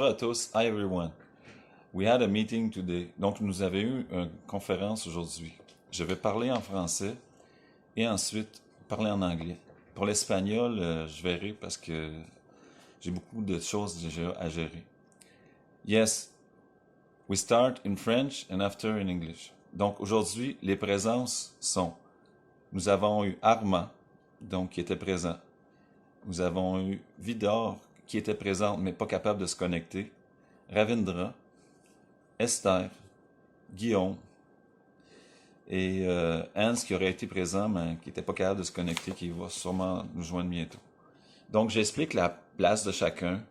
Bonjour à tous. Hi everyone. We had a meeting today. Donc, nous avons eu une conférence aujourd'hui. Je vais parler en français et ensuite parler en anglais. Pour l'espagnol, je verrai parce que j'ai beaucoup de choses déjà à gérer. Yes, we start in French and after in English. Donc, aujourd'hui, les présences sont, nous avons eu Armand, donc qui était présent. Nous avons eu Vidor, qui était présente mais pas capable de se connecter. Ravindra, Esther, Guillaume et Hans qui aurait été présent mais qui n'était pas capable de se connecter, qui va sûrement nous joindre bientôt. Donc j'explique la place de chacun,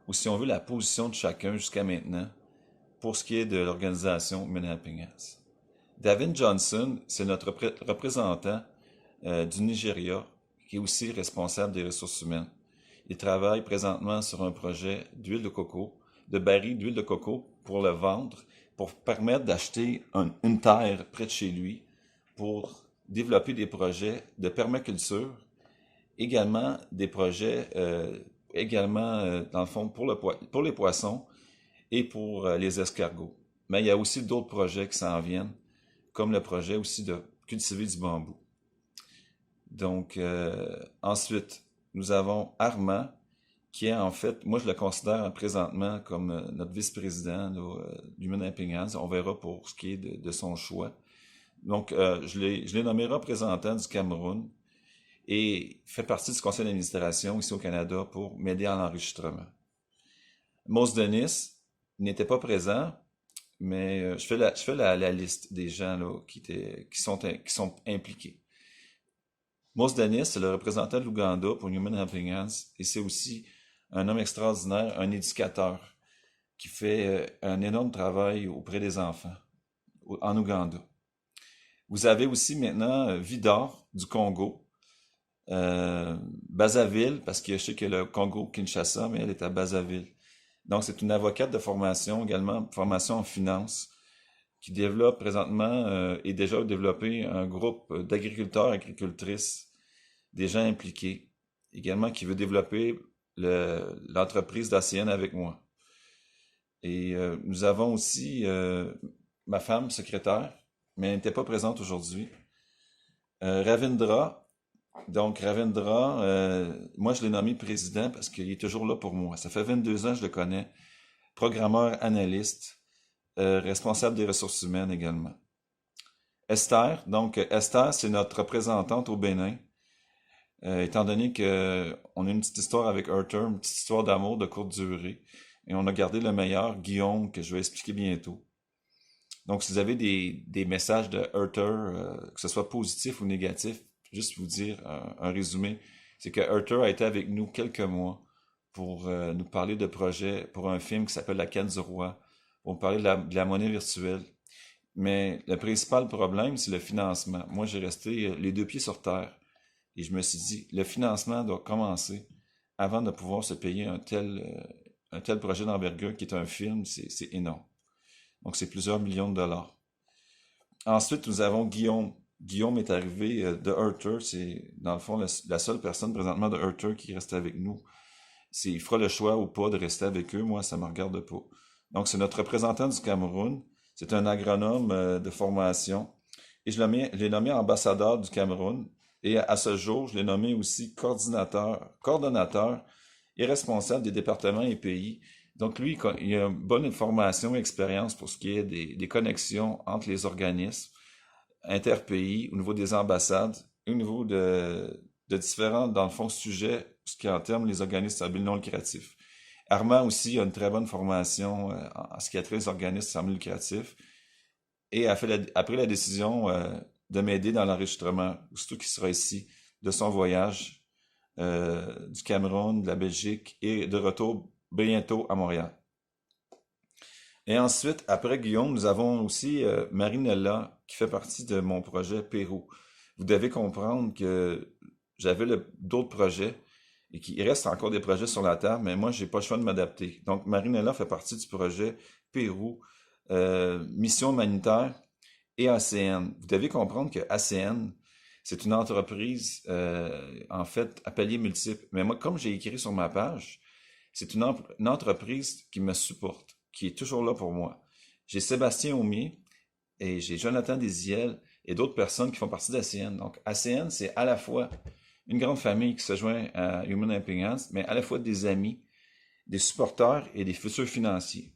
ou si on veut la position de chacun jusqu'à maintenant, pour ce qui est de l'organisation Men Helping Hands. David Johnson, c'est notre représentant du Nigeria, qui est aussi responsable des ressources humaines. Il travaille présentement sur un projet d'huile de coco, de barils d'huile de coco pour le vendre, pour permettre d'acheter une terre près de chez lui pour développer des projets de permaculture, également des projets, dans le fond, pour les poissons et pour les escargots. Mais il y a aussi d'autres projets qui s'en viennent, comme le projet aussi de cultiver du bambou. Donc, ensuite, nous avons Armand, qui est en fait, moi je le considère présentement comme notre vice-président du Men Helping Hands. On verra pour ce qui est de son choix. Donc, je l'ai nommé représentant du Cameroun et fait partie du conseil d'administration ici au Canada pour m'aider à l'enregistrement. Mose Denis n'était pas présent, mais je fais la liste des gens là, qui sont impliqués. Mose Denis, c'est le représentant de l'Ouganda pour Human Helping Hands et c'est aussi un homme extraordinaire, un éducateur qui fait un énorme travail auprès des enfants en Ouganda. Vous avez aussi maintenant Vidor du Congo, Brazzaville, parce que je sais que le Congo-Kinshasa, mais elle est à Brazzaville. Donc c'est une avocate de formation, également formation en finance, qui développe présentement et déjà développé un groupe d'agriculteurs et agricultrices, des gens impliqués, également qui veut développer l'entreprise d'ACN avec moi. Et nous avons aussi ma femme secrétaire, mais elle n'était pas présente aujourd'hui. Ravindra. Donc Ravindra, moi je l'ai nommé président parce qu'il est toujours là pour moi. Ça fait 22 ans que je le connais. Programmeur, analyste, responsable des ressources humaines également. Esther, donc Esther, c'est notre représentante au Bénin. Étant donné que on a une petite histoire avec Arthur, une petite histoire d'amour de courte durée, et on a gardé le meilleur, Guillaume, que je vais expliquer bientôt. Donc, si vous avez des messages de Arthur, que ce soit positif ou négatif, juste vous dire un résumé, c'est que Arthur a été avec nous quelques mois pour nous parler de projets pour un film qui s'appelle La Canne du Roi, pour nous parler de la monnaie virtuelle. Mais le principal problème, c'est le financement. Moi, j'ai resté les deux pieds sur terre. Et je me suis dit, le financement doit commencer avant de pouvoir se payer un tel projet d'envergure qui est un film, c'est énorme. Donc, c'est plusieurs millions de dollars. Ensuite, nous avons Guillaume. Guillaume est arrivé de Arthur. C'est, dans le fond, la seule personne présentement de Arthur qui reste avec nous. Il fera le choix ou pas de rester avec eux. Moi, ça me regarde pas. Donc, c'est notre représentant du Cameroun. C'est un agronome de formation. Et je l'ai nommé ambassadeur du Cameroun. Et à ce jour, je l'ai nommé aussi coordonnateur et responsable des départements et pays. Donc lui, il a une bonne formation et expérience pour ce qui est des connexions entre les organismes interpays, au niveau des ambassades, et au niveau de différents, dans le fond, sujets, ce qui entame les organismes à but non lucratif. Armand aussi a une très bonne formation en ce qui a trait aux organismes sans but lucratif et a pris la décision de m'aider dans l'enregistrement, surtout qu'il sera ici, de son voyage du Cameroun, de la Belgique et de retour bientôt à Montréal. Et ensuite, après Guillaume, nous avons aussi Marinella qui fait partie de mon projet Pérou. Vous devez comprendre que j'avais d'autres projets et qu'il reste encore des projets sur la table, mais moi, j'ai pas le choix de m'adapter. Donc, Marinella fait partie du projet Pérou, mission humanitaire et ACN. Vous devez comprendre que ACN, c'est une entreprise, en fait, à paliers multiples. Mais moi, comme j'ai écrit sur ma page, C'est une entreprise qui me supporte, qui est toujours là pour moi. J'ai Sébastien Aumier et j'ai Jonathan Desiel et d'autres personnes qui font partie d'ACN. Donc, ACN, c'est à la fois une grande famille qui se joint à Human Helping Hands, mais à la fois des amis, des supporters et des futurs financiers.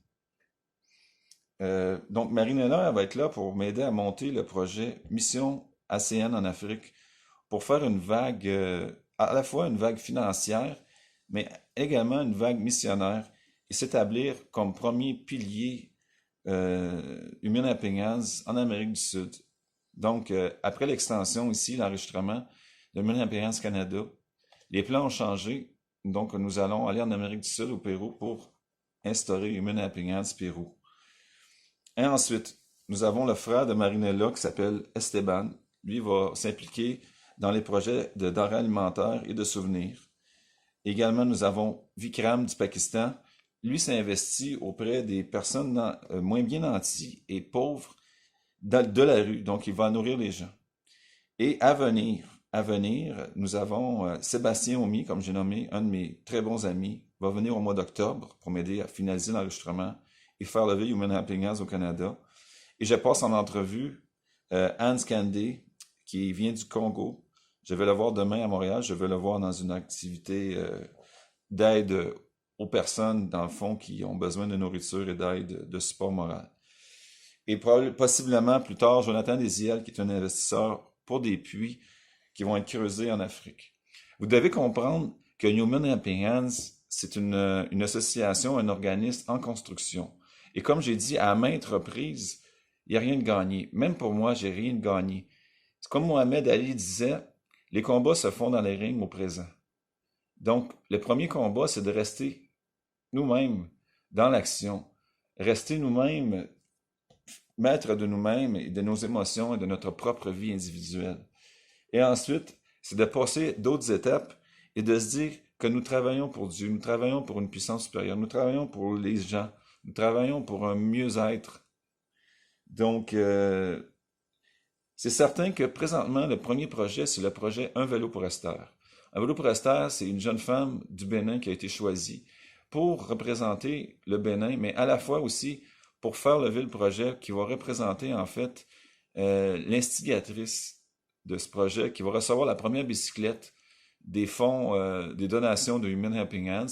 Donc, Marinella, elle va être là pour m'aider à monter le projet Mission ACN en Afrique pour faire une vague, à la fois une vague financière, mais également une vague missionnaire et s'établir comme premier pilier Human Helping Hands en Amérique du Sud. Donc, après l'extension ici, l'enregistrement de Human Helping Hands Canada, les plans ont changé. Donc, nous allons aller en Amérique du Sud, au Pérou, pour instaurer Human Helping Hands Pérou. Et ensuite, nous avons le frère de Marinella qui s'appelle Esteban. Lui va s'impliquer dans les projets de denrées alimentaires et de souvenirs. Également, nous avons Vikram du Pakistan. Lui s'est investi auprès des personnes moins bien nanties et pauvres de la rue. Donc, il va nourrir les gens. Et à venir, nous avons Sébastien Aumier, comme j'ai nommé, un de mes très bons amis, va venir au mois d'octobre pour m'aider à finaliser l'enregistrement et faire lever Human Helping Hands au Canada. Et je passe en entrevue Hans Kandé, qui vient du Congo. Je vais le voir demain à Montréal. Je vais le voir dans une activité d'aide aux personnes, dans le fond, qui ont besoin de nourriture et d'aide, de support moral. Et possiblement plus tard, Jonathan Desiel, qui est un investisseur pour des puits qui vont être creusés en Afrique. Vous devez comprendre que Human Helping Hands, c'est une association, un organisme en construction. Et comme j'ai dit à maintes reprises, il n'y a rien de gagné. Même pour moi, j'ai rien de gagné. C'est comme Mohamed Ali disait, les combats se font dans les rings au présent. Donc, le premier combat, c'est de rester nous-mêmes dans l'action. Rester nous-mêmes, maîtres de nous-mêmes et de nos émotions et de notre propre vie individuelle. Et ensuite, c'est de passer d'autres étapes et de se dire que nous travaillons pour Dieu, nous travaillons pour une puissance supérieure, nous travaillons pour les gens, nous travaillons pour un mieux-être. Donc, c'est certain que présentement, le premier projet, c'est le projet Un vélo pour Esther. Un vélo pour Esther, c'est une jeune femme du Bénin qui a été choisie pour représenter le Bénin, mais à la fois aussi pour faire lever le projet qui va représenter en fait l'instigatrice de ce projet qui va recevoir la première bicyclette des fonds, des donations de Human Helping Hands.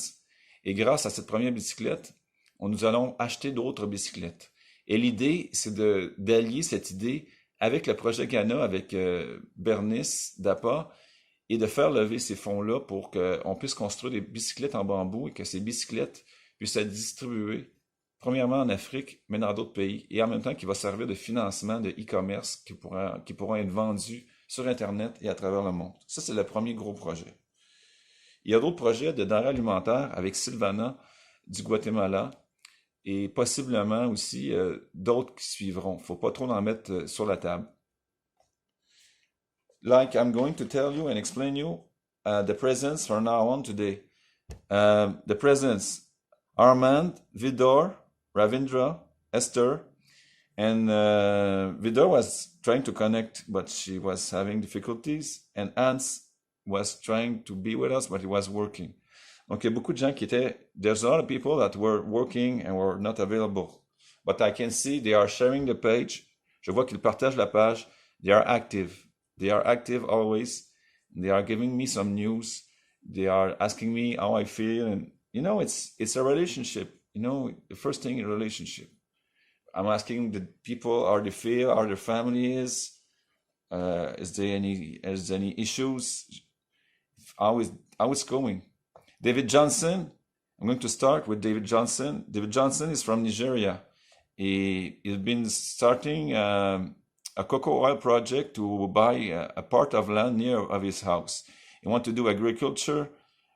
Et grâce à cette première bicyclette, nous allons acheter d'autres bicyclettes. Et l'idée, c'est d'allier cette idée avec le projet Ghana, avec Bernice Dapa, et de faire lever ces fonds-là pour qu'on puisse construire des bicyclettes en bambou et que ces bicyclettes puissent être distribuées, premièrement en Afrique, mais dans d'autres pays, et en même temps qui va servir de financement de e-commerce qui pourront être vendus sur Internet et à travers le monde. Ça, c'est le premier gros projet. Il y a d'autres projets de denrées alimentaires avec Sylvana du Guatemala et possiblement aussi d'autres qui suivront. Il ne faut pas trop en mettre sur la table. Like I'm going to tell you and explain you the presents from now on today. The presents, Armand, Vidor, Ravindra, Esther, and Vidor was trying to connect, but she was having difficulties, and Hans was trying to be with us, but he was working. Donc, il y a beaucoup de gens qui étaient, there's a lot of people that were working and were not available. But I can see they are sharing the page. Je vois qu'ils partagent la page. They are active. They are active always. They are giving me some news. They are asking me how I feel. And, you know, it's a relationship. You know, the first thing in a relationship. I'm asking the people how they feel, how their family is. Is there any issues? How is going? David Johnson, I'm going to start with David Johnson. David Johnson is from Nigeria. He's been starting a cocoa oil project to buy a part of land near of his house. He wants to do agriculture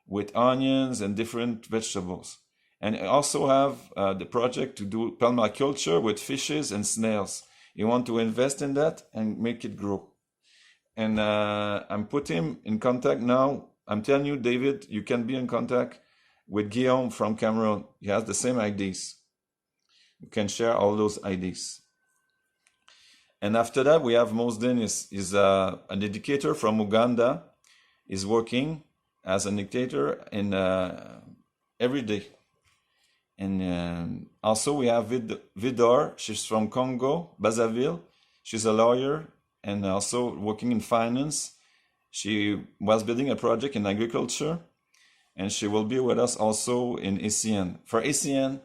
with onions and different vegetables. And I also have the project to do permaculture with fishes and snails. He wants to invest in that and make it grow. And I'm putting him in contact now. I'm telling you, David, you can be in contact with Guillaume from Cameroon. He has the same ideas. You can share all those ideas. And after that, we have Mose Dennis. He's an educator from Uganda. He's working as an educator in every day. And also we have Vidor. She's from Congo, Brazzaville. She's a lawyer and also working in finance. She was building a project in agriculture, and she will be with us also in ACN. For ACN,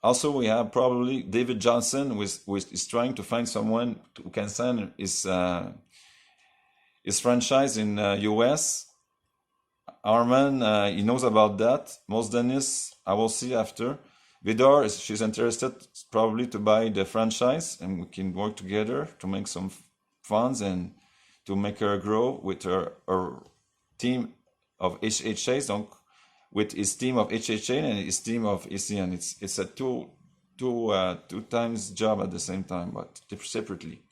also we have probably David Johnson, who is trying to find someone who can sign his franchise in US. Arman, he knows about that. Most Dennis, I will see after. Vidor, she's interested probably to buy the franchise, and we can work together to make some funds and to make her grow with her team of HHAs, donc with his team of HHA and his team of ACN. It's a two times job at the same time, but separately.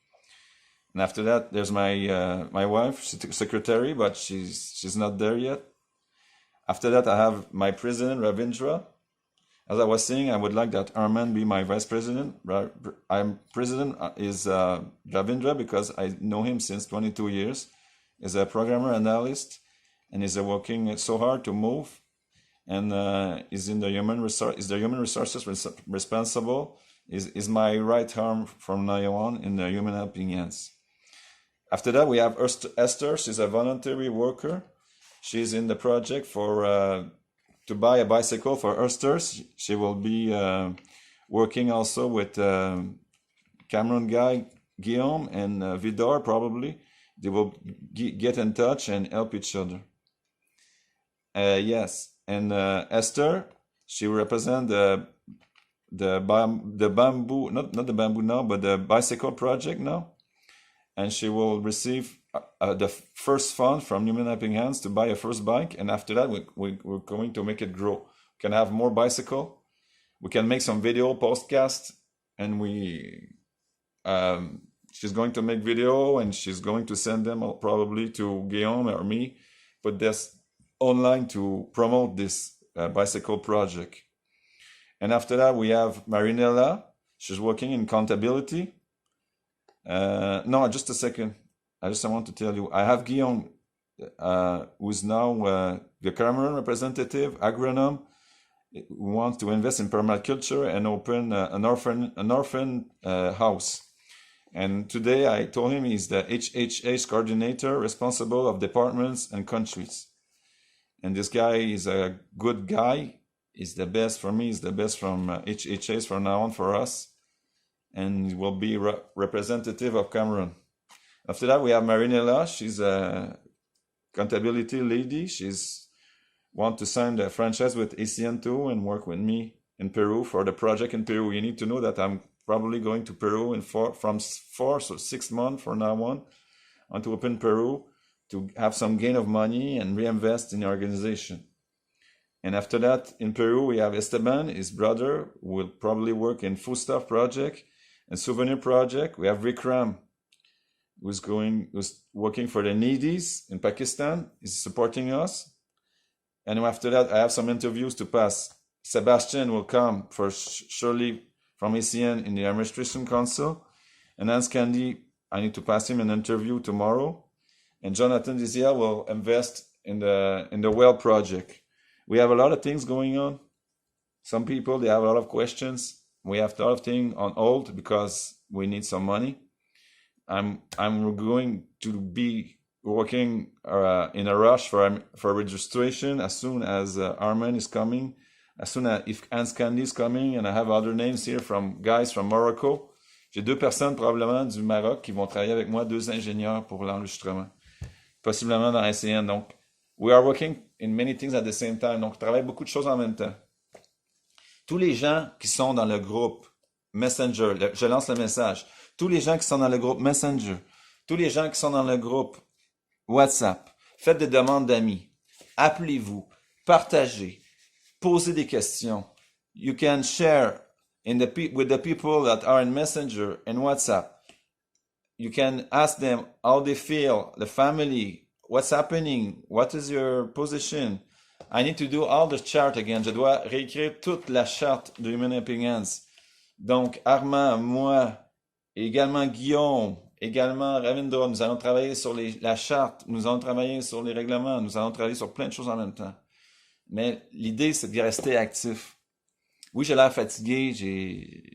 And after that, there's my wife, secretary, but she's not there yet. After that, I have my president, Ravindra. As I was saying, I would like that Arman be my vice president. I'm president is Ravindra because I know him since 22 years. He's a programmer analyst, and he's working so hard to move. And is in the human resources responsible. Is my right arm from now on in the Human Helping Hands. After that, we have Esther. She's a voluntary worker. She's in the project for to buy a bicycle for Esther. She will be working also with Cameron Guy, Guillaume, and Vidor probably. They will get in touch and help each other. Yes, and Esther, she represents the bamboo, not the bamboo now, but the bicycle project now. And she will receive the first fund from Human Helping Hands to buy a first bike. And after that, we're going to make it grow. We can have more bicycle. We can make some video podcast. And she's going to make video and she's going to send them probably to Guillaume or me. Put this online to promote this bicycle project. And after that, we have Marinella. She's working in accountability. No, just a second. I want to tell you, I have Guillaume, who is now the Cameroon representative, agronome, who wants to invest in permaculture and open an orphan house. And today I told him he's the HHA's coordinator responsible of departments and countries. And this guy is a good guy. He's the best for me. He's the best from HHA's from now on for us. And he will be representative of Cameroon. After that, we have Marinella. She's a accountability lady. She's want to sign the franchise with ACN2 and work with me in Peru for the project in Peru. You need to know that I'm probably going to Peru in 4 to 6 months from now on. I want to open Peru to have some gain of money and reinvest in the organization. And after that, in Peru, we have Esteban, his brother, who will probably work in foodstuff project and souvenir project. We have Vikram, who's working for the Needies in Pakistan. He's supporting us. And after that, I have some interviews to pass. Sebastian will come for surely from ACN in the Administration Council. And Hans Candy, I need to pass him an interview tomorrow. And Jonathan Dizia will invest in the well project. We have a lot of things going on. Some people, they have a lot of questions. We have a lot of things on hold because we need some money. I'm going to be working in a rush for registration as soon as Arman is coming, as soon as if Hans Candy is coming, and I have other names here from guys from Morocco. J'ai 2 personnes probablement du Maroc qui vont travailler avec moi, 2 ingénieurs pour l'enregistrement, possiblement dans ACN. Donc, we are working in many things at the same time. Donc, on travaille beaucoup de choses en même temps. Tous les gens qui sont dans le groupe Messenger, je lance le message. Tous les gens qui sont dans le groupe Messenger, tous les gens qui sont dans le groupe WhatsApp, faites des demandes d'amis, appelez-vous, partagez, posez des questions. You can share with the people that are in Messenger and WhatsApp. You can ask them how they feel, the family, what's happening, what is your position. I need to do all the chart again. Je dois réécrire toute la charte de Human Helping Hands. Donc, Armand, moi, également Guillaume, également Ravindra, nous allons travailler sur la charte, nous allons travailler sur les règlements, nous allons travailler sur plein de choses en même temps. Mais l'idée, c'est de rester actif. Oui, j'ai l'air fatigué,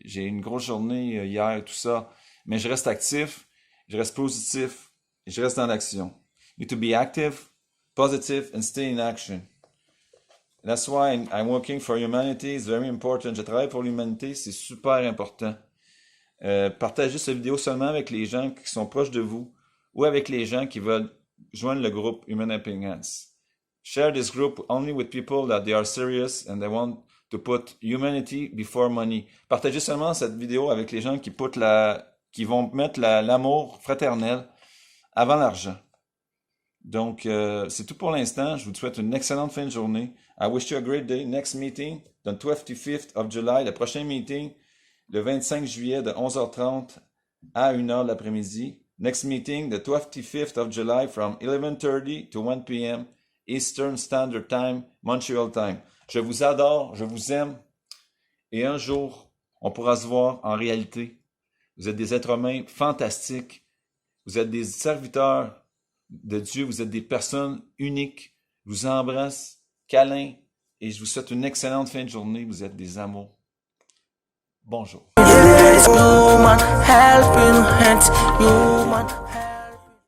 j'ai une grosse journée hier, tout ça, mais je reste actif, je reste positif, et je reste dans l'action. You need to be active, positive, and stay in action. That's why I'm working for humanity. It's very important. Je travaille pour l'humanité, c'est super important. Partagez cette vidéo seulement avec les gens qui sont proches de vous ou avec les gens qui veulent joindre le groupe Human Helping Hands. Share this group only with people that they are serious and they want to put humanity before money. Partagez seulement cette vidéo avec les gens qui vont mettre l'amour fraternel avant l'argent. Donc, c'est tout pour l'instant. Je vous souhaite une excellente fin de journée. I wish you a great day. Next meeting, the 25th of July. Le prochain meeting, le 25 juillet de 11h30 à 1h de l'après-midi. Next meeting, the 25th of July from 11:30 to 1 p.m. Eastern Standard Time, Montreal Time. Je vous adore, je vous aime. Et un jour, on pourra se voir en réalité. Vous êtes des êtres humains fantastiques. Vous êtes des serviteurs de Dieu. Vous êtes des personnes uniques. Je vous embrasse, câlin, et je vous souhaite une excellente fin de journée. Vous êtes des amours. Bonjour.